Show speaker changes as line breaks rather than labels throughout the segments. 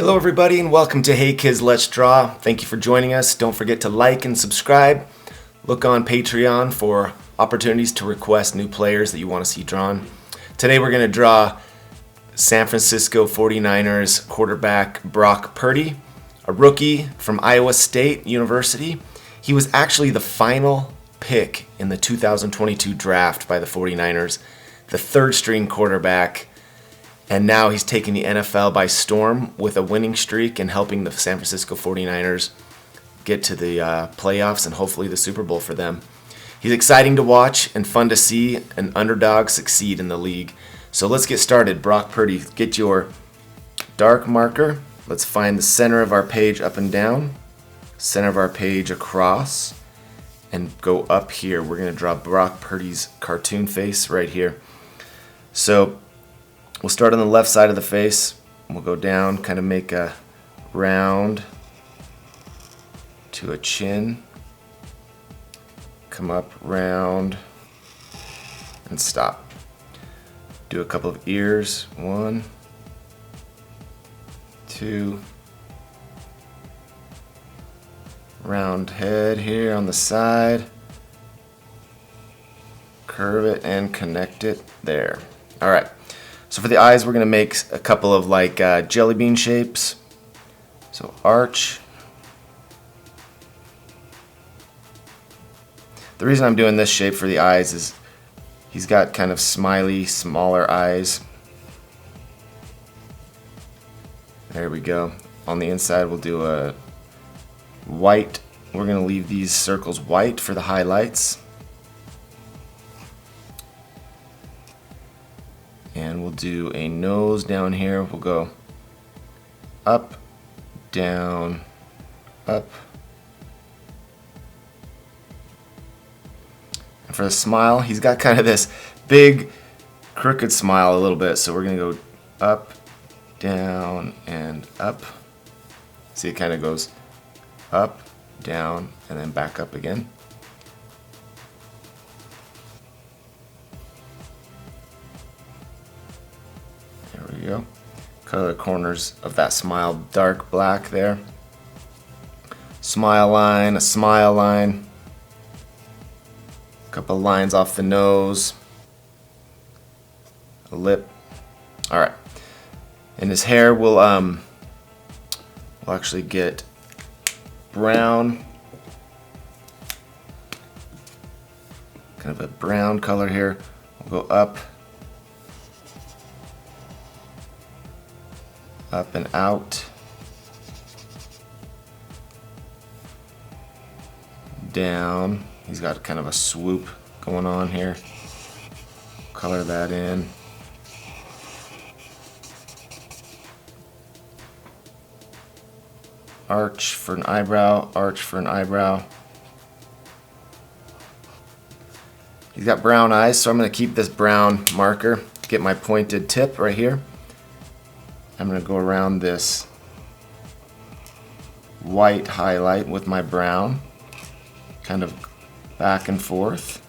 Hello everybody and welcome to Hey Kids Let's Draw. Thank you for joining us. Don't forget to like and subscribe. Look on Patreon for opportunities to request new players that you want to see drawn. Today we're going to draw San Francisco 49ers quarterback Brock Purdy, a rookie from Iowa State University. He was actually the final pick in the 2022 draft by the 49ers, the third string quarterback. And now he's taking the NFL by storm with a winning streak and helping the San Francisco 49ers get to the playoffs and hopefully the Super Bowl for them. He's exciting to watch and fun to see an underdog succeed in the league. So let's get started. Brock Purdy, get your dark marker. Let's find the center of our page up and down, center of our page across, and go up here. We're going to draw Brock Purdy's cartoon face right here. So we'll start on the left side of the face. We'll go down, kind of make a round to a chin. Come up, round, and stop. Do a couple of ears. 1, 2. Round head here on the side. Curve it and connect it there. All right. So for the eyes, we're going to make a couple of like jelly bean shapes. So arch. The reason I'm doing this shape for the eyes is he's got kind of smiley, smaller eyes. There we go. On the inside, we'll do a white. We're going to leave these circles white for the highlights. And we'll do a nose down here. We'll go up, down, up. And for the smile, he's got kind of this big, crooked smile a little bit. So we're going to go up, down, and up. See, it kind of goes up, down, and then back up again. There we go. Color the corners of that smile dark black there. Smile line, a smile line. A couple lines off the nose. A lip. All right. And his hair will we'll actually get brown. Kind of a brown color here. We'll go up. Up and out, down. He's got kind of a swoop going on here. Color that in. Arch for an eyebrow, arch for an eyebrow. He's got brown eyes, so I'm going to keep this brown marker, get my pointed tip right here. I'm going to go around this white highlight with my brown, kind of back and forth.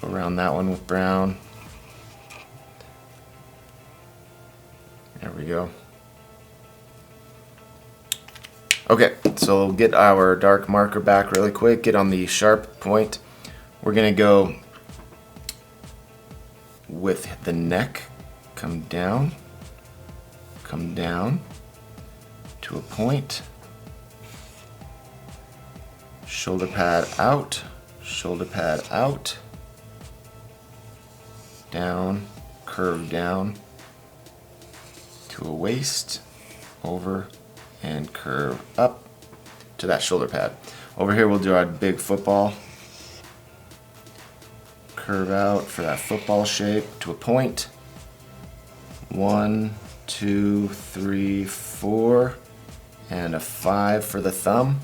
Go around that one with brown. There we go. Okay, so we'll get our dark marker back really quick, get on the sharp point. We're going to go with the neck. Come down to a point, shoulder pad out, down, curve down to a waist, over, and curve up to that shoulder pad. Over here we'll do our big football, curve out for that football shape to a point. 1, 2, 3, 4, and a 5 for the thumb.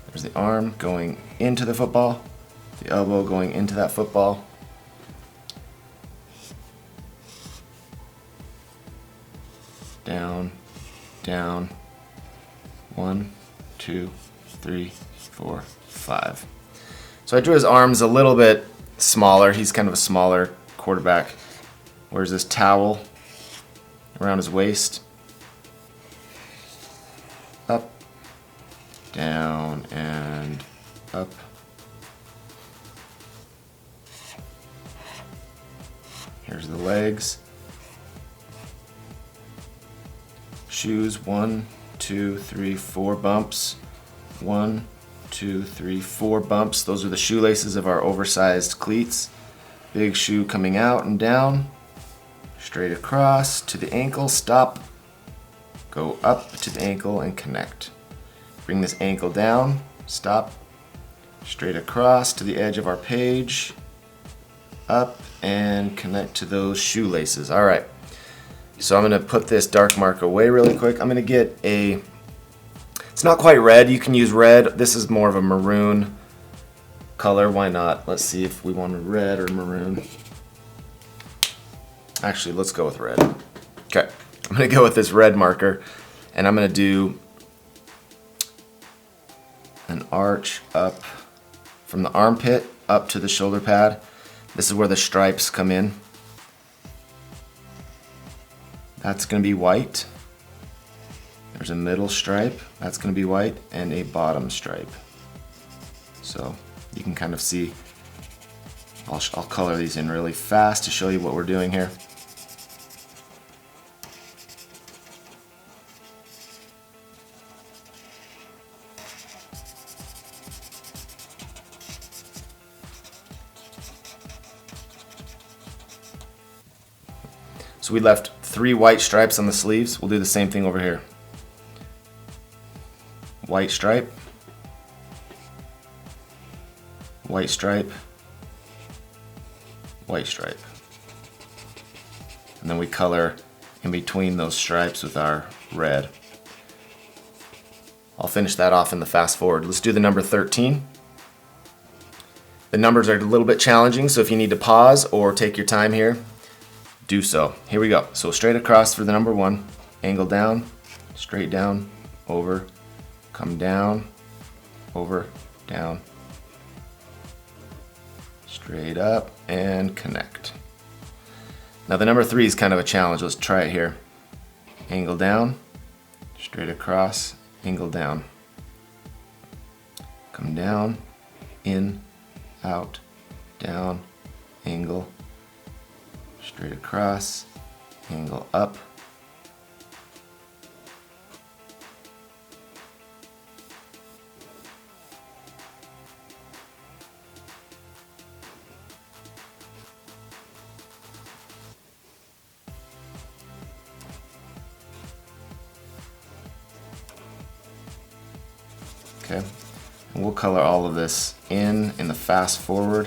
There's the arm going into the football, the elbow going into that football. Down, down. 1, 2, 3, 4, 5. So I drew his arms a little bit smaller. He's kind of a smaller quarterback. Wears this towel around his waist. Up, down, and up. Here's the legs. Shoes, 1, 2, 3, 4 bumps. 1, 2, 3, 4 bumps. Those are the shoelaces of our oversized cleats. Big shoe coming out and down. Straight across to the ankle, stop. Go up to the ankle and connect. Bring this ankle down, stop. Straight across to the edge of our page. Up and connect to those shoelaces. All right. So I'm going to put this dark mark away really quick. I'm going to get it's not quite red. You can use red. This is more of a maroon color. Why not? Let's see if we want red or maroon. Actually, let's go with red. Okay. I'm going to go with this red marker, and I'm going to do an arch up from the armpit up to the shoulder pad. This is where the stripes come in. That's going to be white. There's a middle stripe. That's going to be white, and a bottom stripe. So you can kind of see. I'll color these in really fast to show you what we're doing here. So we left 3 white stripes on the sleeves. We'll do the same thing over here. White stripe, white stripe, white stripe. And then we color in between those stripes with our red. I'll finish that off in the fast forward. Let's do the number 13. The numbers are a little bit challenging, so if you need to pause or take your time here, do so. Here we go. So straight across for the number 1, angle down, straight down, over, come down, over, down, straight up, and connect. Now the number 3 is kind of a challenge. Let's try it here. Angle down, straight across, angle down, come down, in, out, down, angle, straight across, angle up, okay, and we'll color all of this in the fast forward.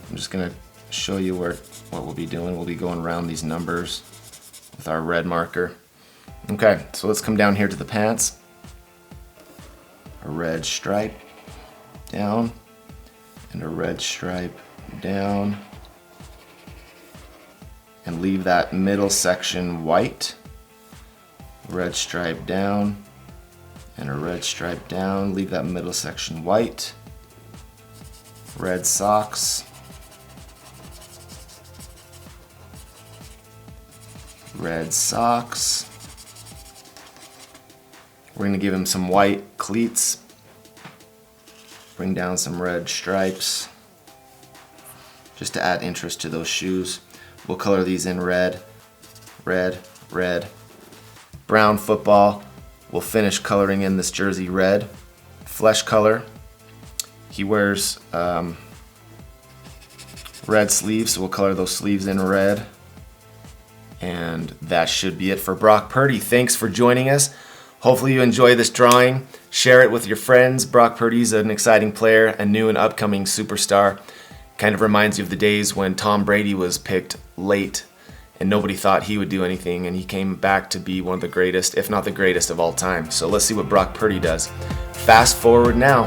I'm just going to show you what we'll be doing. We'll be going around these numbers with our red marker. Okay, so let's come down here to the pants. A red stripe down and a red stripe down, and leave that middle section white. Red stripe down and a red stripe down, leave that middle section white. Red socks, red socks. We're going to give him some white cleats. Bring down some red stripes just to add interest to those shoes. We'll color these in red, red, red. Brown football. We'll finish coloring in this jersey red. Flesh color. He wears red sleeves, so we'll color those sleeves in red. And that should be it for Brock Purdy. Thanks for joining us. Hopefully you enjoy this drawing. Share it with your friends. Brock Purdy's an exciting player, a new and upcoming superstar. Kind of reminds you of the days when Tom Brady was picked late and nobody thought he would do anything, and he came back to be one of the greatest, if not the greatest of all time. So let's see what Brock Purdy does. Fast forward now.